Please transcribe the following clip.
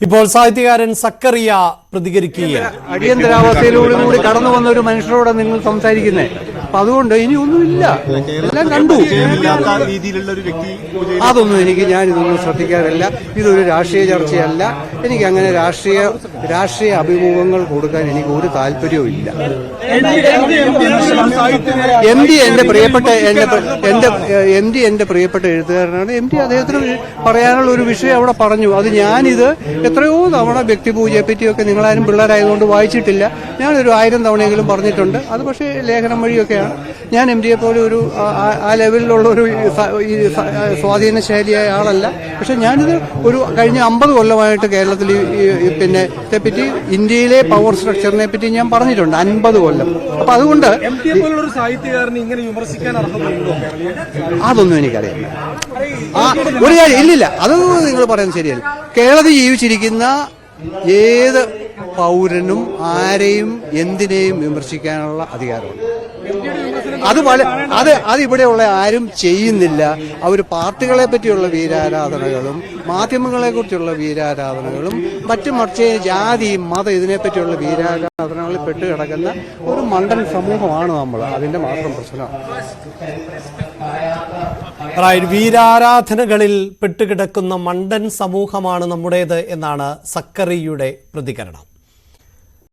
ഇപ്പോൾ സാഹിത്യകാരൻ സക്കറിയ പ്രതികരിക്കുകയാണ്. അടിയന്തരാവസ്ഥയിലൂടെ കടന്നു വന്ന ഒരു മനുഷ്യരോട് നിങ്ങൾ സംസാരിക്കുന്നേ. അപ്പൊ അതുകൊണ്ട് ഇനി ഒന്നുമില്ല, എല്ലാം കണ്ടു. അതൊന്നും ഞാനിതൊന്നും ശ്രദ്ധിക്കാറില്ല. ഇതൊരു രാഷ്ട്രീയ ചർച്ചയല്ല. എനിക്ക് അങ്ങനെ രാഷ്ട്രീയ അഭിമുഖങ്ങൾ കൊടുക്കാൻ എനിക്ക് ഒരു താല്പര്യവും ഇല്ല. എം ഡി എന്റെ പ്രിയപ്പെട്ട എഴുത്തുകാരനാണ്. എം ഡി അദ്ദേഹത്തിന് പറയാനുള്ള ഒരു വിഷയം അവിടെ പറഞ്ഞു. അത് ഞാനിത് എത്രയോ തവണ വ്യക്തിപൂജയെ പറ്റിയൊക്കെ നിങ്ങളാരും പിള്ളേരായതുകൊണ്ട് വായിച്ചിട്ടില്ല. ഞാനൊരു 1000 തവണയെങ്കിലും പറഞ്ഞിട്ടുണ്ട്. അത് പക്ഷേ ലേഖനം വഴിയൊക്കെയാണ്. ഞാൻ എം ഡിയെ പോലെ ഒരു ആ ലെവലിലുള്ള ഒരു സ്വാധീനശാലിയായ ആളല്ല. പക്ഷെ ഞാനിത് ഒരു കഴിഞ്ഞ 50 കൊല്ലമായിട്ട് കേരളത്തിൽ പിന്നെ ഇതേപ്പറ്റി ഇന്ത്യയിലെ പവർ സ്ട്രക്ചറിനെ പറ്റി ഞാൻ പറഞ്ഞിട്ടുണ്ട് 50 കൊല്ലം. അപ്പൊ അതുകൊണ്ട് അതൊന്നും എനിക്കറിയില്ല. ഒരു കാര്യം ഇല്ലില്ല, അതൊന്നും നിങ്ങൾ പറയുന്നത് ശരിയല്ല. കേരളത്തിൽ ജീവിച്ചിരിക്കുന്ന ഏത് പൗരനും ആരെയും എന്തിനേയും വിമർശിക്കാനുള്ള അധികാരമുണ്ട്. അത് ഇവിടെയുള്ള ആരും ചെയ്യുന്നില്ല. അവർ പാർട്ടികളെ പറ്റിയുള്ള വീരാരാധനകളും മാധ്യമങ്ങളെ കുറിച്ചുള്ള വീരാരാധനകളും മറിച്ച് ജാതി മതം ഇതിനെപ്പറ്റിയുള്ള വീരാരാധനകളിൽ പെട്ടുകിടക്കുന്ന ഒരു മണ്ടൻ സമൂഹമാണ് നമ്മൾ. അതിന്റെ മാത്രം പ്രശ്നമാണ്. വീരാരാധനകളിൽ പെട്ടുകിടക്കുന്ന മണ്ടൻ സമൂഹമാണ് നമ്മുടേത് എന്നാണ് സക്കറിയുടെ പ്രതികരണം.